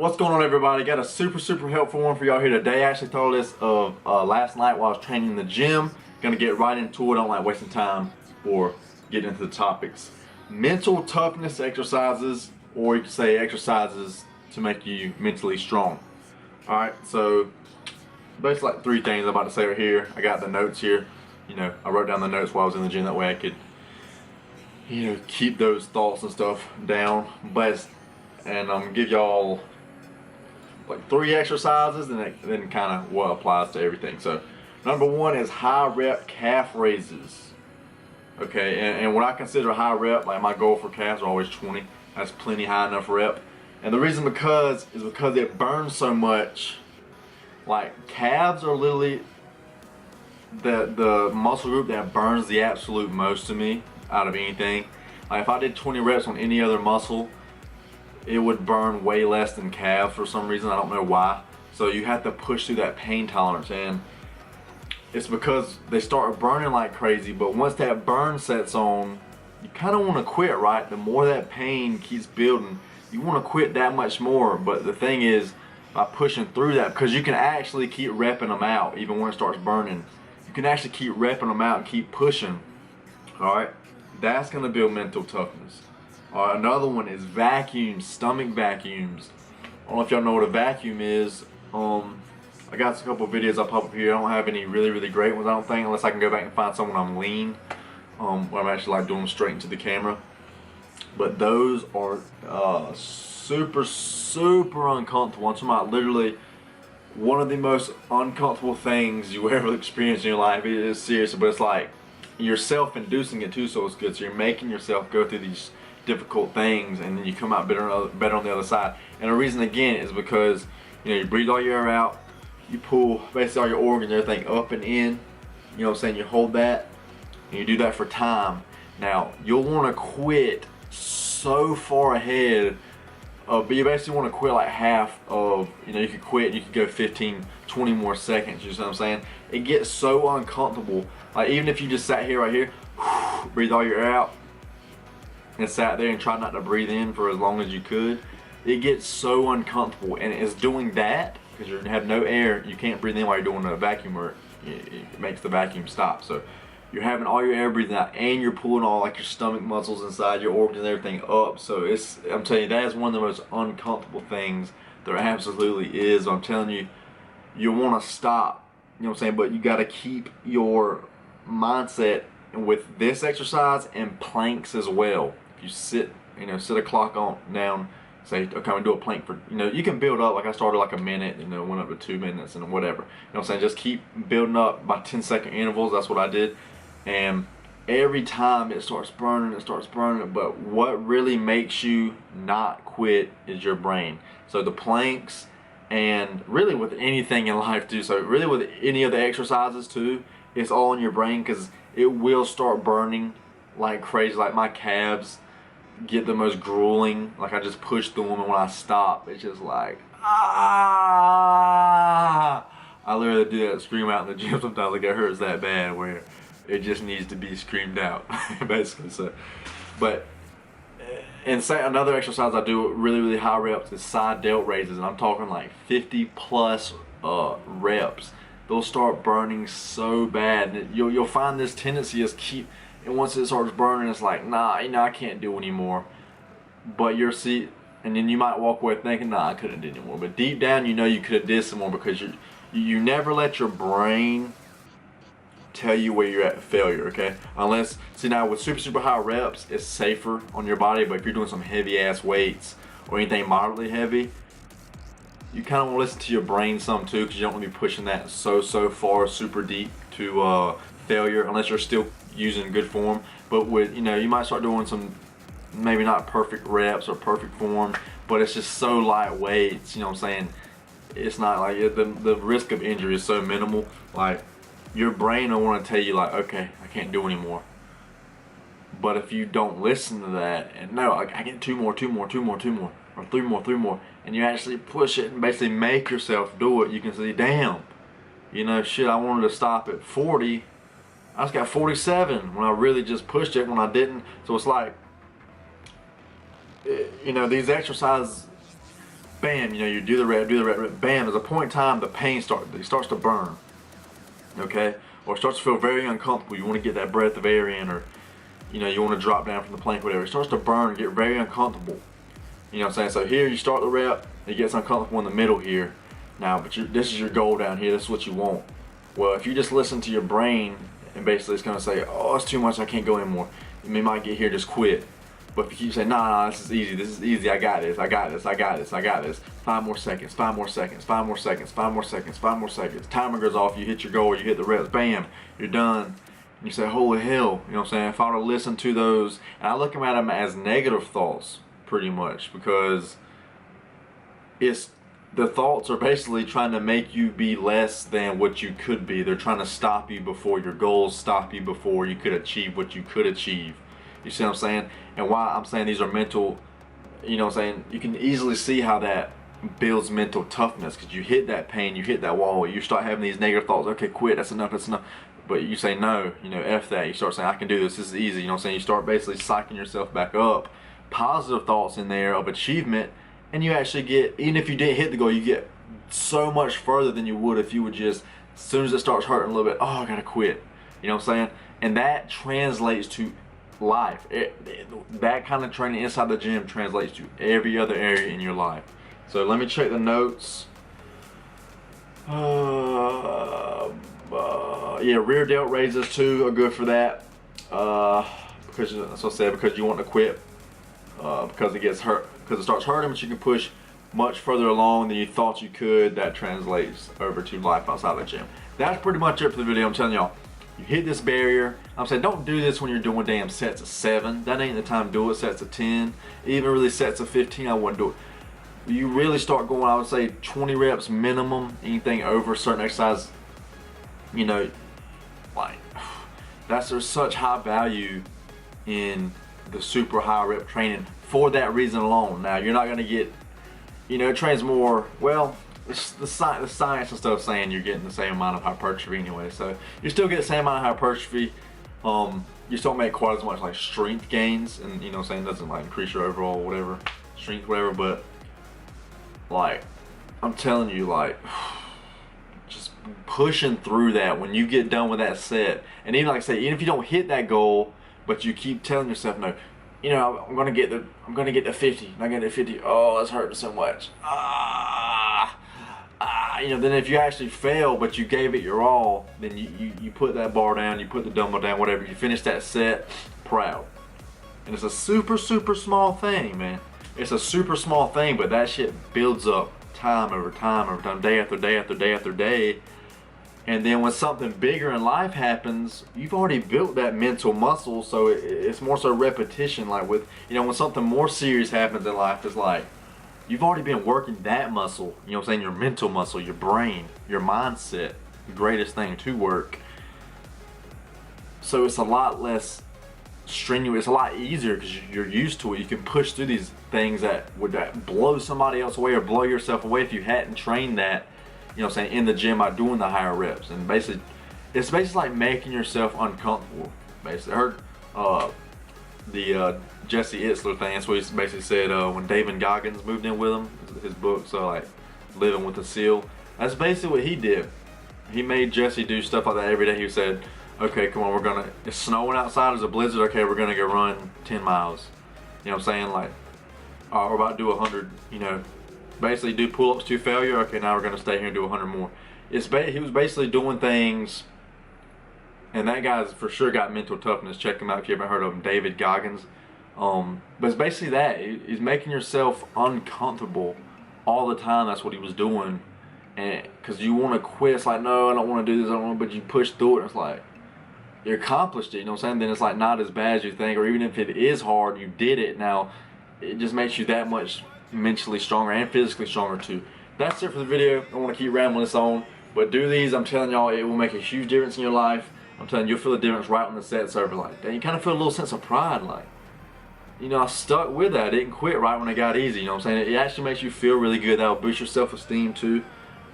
what's going on, everybody? Got a super helpful one for y'all here today. I actually thought this of last night while I was training in the gym. Gonna get right into it. I don't like wasting time or getting into the topics. Mental toughness exercises, or you could say exercises to make you mentally strong. Alright, so basically like three things I'm about to say right here. I got the notes here. You know, I wrote down the notes while I was in the gym, that way I could, you know, keep those thoughts and stuff down. And I'm gonna give y'all like 3 exercises and then kind of what applies to everything. So number 1 is high rep calf raises. Okay, and what I consider high rep, like my goal for calves are always 20. That's plenty high enough rep. And the reason is because it burns so much. Like calves are literally the muscle group that burns the absolute most to me out of anything. Like if I did 20 reps on any other muscle, it would burn way less than calves for some reason. I don't know why. So you have to push through that pain tolerance, and it's because they start burning like crazy. But once that burn sets on, you kind of want to quit, right? The more that pain keeps building, you want to quit that much more. But the thing is, by pushing through that, because you can actually keep repping them out even when it starts burning. You can actually keep repping them out and keep pushing. All right, that's going to build mental toughness. Another one is vacuums, stomach vacuums. I don't know if y'all know what a vacuum is. I got a couple of videos I'll pop up here. I don't have any really great ones, I don't think, unless I can go back and find someone I'm lean, where I'm actually like doing them straight into the camera. But those are super uncomfortable. I'm talking about literally one of the most uncomfortable things you ever experience in your life. It is serious, but it's like you're self-inducing it too, so it's good. So you're making yourself go through these difficult things, and then you come out better on the other side. And the reason again is because, you know, you breathe all your air out, you pull basically all your organs, everything up and in, you know what I'm saying, you hold that, and you do that for time. Now you'll want to quit so far ahead of, but you basically want to quit like half of, you know, you could quit, you could go 15-20 more seconds, you know what I'm saying. It gets so uncomfortable. Like even if you just sat here right here, breathe all your air out, and sat there and try not to breathe in for as long as you could, it gets so uncomfortable. And it's doing that because you have no air, you can't breathe in while you're doing a vacuum, or it makes the vacuum stop. So you're having all your air breathing out, and you're pulling all like your stomach muscles inside, your organs and everything up. So I'm telling you, that is one of the most uncomfortable things there absolutely is. I'm telling you, you want to stop, you know what I'm saying, but you got to keep your mindset with this exercise and planks as well. If you sit, you know, set a clock on down, say, okay, I'm gonna do a plank for, you know, you can build up. Like I started like a minute, you know, went up to 2 minutes and whatever. You know what I'm saying? Just keep building up by 10-second intervals. That's what I did. And every time it starts burning, but what really makes you not quit is your brain. So the planks, and really with anything in life too, so really with any of the exercises too, it's all in your brain, because it will start burning like crazy. Like my calves get the most grueling. Like I just push through them, and when I stop, it's just like, ah! I literally do that, scream out in the gym sometimes. Like it hurts that bad where it just needs to be screamed out, basically. So, but and say another exercise I do really high reps is side delt raises, and I'm talking like 50+ reps. They'll start burning so bad, and you'll find this tendency is and once it starts burning, it's like, nah, you know, I can't do anymore. But and then you might walk away thinking, nah, I couldn't do anymore. But deep down, you know you could have did some more, because you never let your brain tell you where you're at failure, okay? Unless, see, now with super high reps, it's safer on your body. But if you're doing some heavy ass weights or anything moderately heavy, you kind of want to listen to your brain some too, because you don't want to be pushing that so far super deep to failure, unless you're still using good form. But with, you know, you might start doing some maybe not perfect reps or perfect form, but it's just so lightweight, you know what I'm saying? It's not like the risk of injury is so minimal. Like your brain will want to tell you like, okay, I can't do anymore. But if you don't listen to that, and no, I get 2 more, or 3 more, and you actually push it and basically make yourself do it, you can see, damn, you know, shit, I wanted to stop at 40, I just got 47 when I really just pushed it when I didn't. So it's like, you know, these exercises, bam, you know, you do the rep, bam, there's a point in time the pain starts to burn, okay? Or it starts to feel very uncomfortable. You want to get that breath of air in, or, you know, you want to drop down from the plank, whatever. It starts to burn, get very uncomfortable. You know what I'm saying? So here you start the rep, it gets uncomfortable in the middle here. Now, but this is your goal down here, this is what you want. Well, if you just listen to your brain, and basically it's going to say, oh, it's too much, I can't go anymore. You might get here, just quit. But if you keep saying, nah, this is easy, I got this, 5 more seconds, 5 more seconds, 5 more seconds, 5 more seconds, 5 more seconds. Timer goes off, you hit your goal, you hit the reps, bam, you're done. And you say, holy hell, you know what I'm saying? If I were to listen to those, and I look at them as negative thoughts, pretty much, because the thoughts are basically trying to make you be less than what you could be. They're trying to stop you before your goals, stop you before you could achieve what you could achieve. You see what I'm saying? And why I'm saying these are mental, you know what I'm saying? You can easily see how that builds mental toughness, because you hit that pain, you hit that wall, you start having these negative thoughts, okay, quit, that's enough. But you say, no, you know, F that. You start saying, I can do this is easy, you know what I'm saying? You start basically psyching yourself back up. Positive thoughts in there of achievement, and you actually get, even if you didn't hit the goal, you get so much further than you would if you would just, as soon as it starts hurting a little bit, oh, I gotta quit. You know what I'm saying? And that translates to life. That kind of training inside the gym translates to every other area in your life. So let me check the notes. Yeah, rear delt raises too are good for that. Because that's what I said, because you want to quit. Because it gets hurt, because it starts hurting, but you can push much further along than you thought you could. That translates over to life outside the gym. That's pretty much it for the video. I'm telling y'all, you hit this barrier. I'm saying don't do this when you're doing damn sets of 7. That ain't the time to do it. Sets of 10, even really sets of 15, I wouldn't do it. You really start going, I would say 20 reps minimum. Anything over a certain exercise, you know, like there's such high value in the super high rep training for that reason alone. Now you're not going to get, you know, it trains more, well, the science and stuff saying you're getting the same amount of hypertrophy anyway, so you still get the same amount of hypertrophy. You still make quite as much like strength gains, and you know what I'm saying, doesn't like increase your overall whatever strength, whatever, but like I'm telling you, like just pushing through that when you get done with that set. And even like I say, even if you don't hit that goal, but you keep telling yourself, no, you know, I'm gonna get the 50. I get the 50. Oh, that's hurting so much. You know, then if you actually fail, but you gave it your all, then you put that bar down, you put the dumbbell down, whatever. You finish that set, proud. And it's a super small thing, man. It's a super small thing, but that shit builds up time over time, day after day after day after day. And then when something bigger in life happens, you've already built that mental muscle, so it's more so repetition. Like with, you know, when something more serious happens in life, it's like you've already been working that muscle, you know what I'm saying, your mental muscle, your brain, your mindset, the greatest thing to work. So it's a lot less strenuous, it's a lot easier because you're used to it. You can push through these things that would blow somebody else away or blow yourself away if you hadn't trained that, you know what I'm saying, in the gym by doing the higher reps. And basically, it's basically like making yourself uncomfortable. Basically, I heard the Jesse Itzler thing. That's what he basically said when David Goggins moved in with him, his book, so like Living with a SEAL. That's basically what he did. He made Jesse do stuff like that every day. He said, okay, come on, it's snowing outside, there's a blizzard, okay, we're gonna go run 10 miles. You know what I'm saying? Like, we're about to do 100, you know, basically do pull-ups to failure, okay, now we're gonna stay here and do 100 more. He was basically doing things, and that guy's for sure got mental toughness. Check him out if you haven't heard of him, David Goggins. But it's basically that. He's making yourself uncomfortable all the time. That's what he was doing. And because you want to quit, it's like, no, I don't want to do this, but you push through it, and it's like, you accomplished it, you know what I'm saying? Then it's like not as bad as you think, or even if it is hard, you did it. Now, it just makes you that much mentally stronger and physically stronger too. That's it for the video. I don't want to keep rambling this on, but do these. I'm telling y'all, it will make a huge difference in your life. I'm telling you, you'll feel the difference right when the set's over. Like, you kind of feel a little sense of pride, like, you know, I stuck with that. I didn't quit right when it got easy, you know what I'm saying? It actually makes you feel really good. That'll boost your self-esteem too.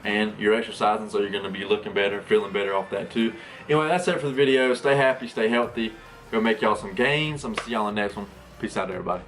And you're exercising, so you're going to be looking better, feeling better off that too. Anyway, that's it for the video. Stay happy, stay healthy. Go make y'all some gains. I'm going to see y'all in the next one. Peace out, everybody.